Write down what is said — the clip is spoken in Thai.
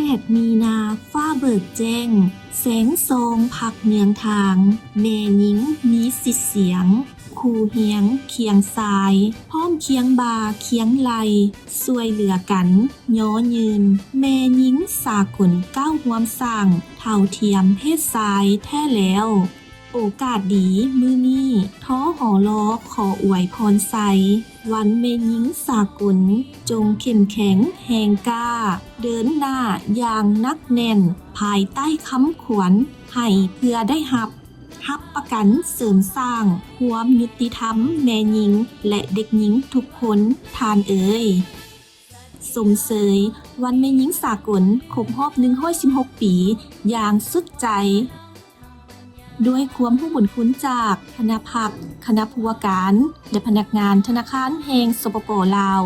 8 มีนาฟ้าเบิกแจ้งแสงซองพักเนืองทางแม่หญิงมีสิทธิ์เสียงคู่เฮียงเคียงสายพร้อมเคียงบ่าเคียงไหลช่วยเหลือกันย้อยืนแม่หญิงสากลก้าวร่วมสร้างเท่าเทียมเพศชายแท้แล้วโอกาสดีมื้อนี้ท้อหอลอขออวยพรใส่วันแม่หญิงสากลจงเข้มแข็งแห่งกล้าเดินหน้าอย่างนักแน่นภายใต้คำขวัญให้เพื่อได้รับประกันเสริมสร้างความยุติธรรมแม่หญิงและเด็กหญิงทุกคนทานเอ่ยส่งเสยวันแม่หญิงสากลครบรอบ116 ปีอย่างสุดใจด้วยความผู้บุญคุณจากคณะพักคณะผู้ว่าการและพนักงานธนาคารแห่งสปป.ลาว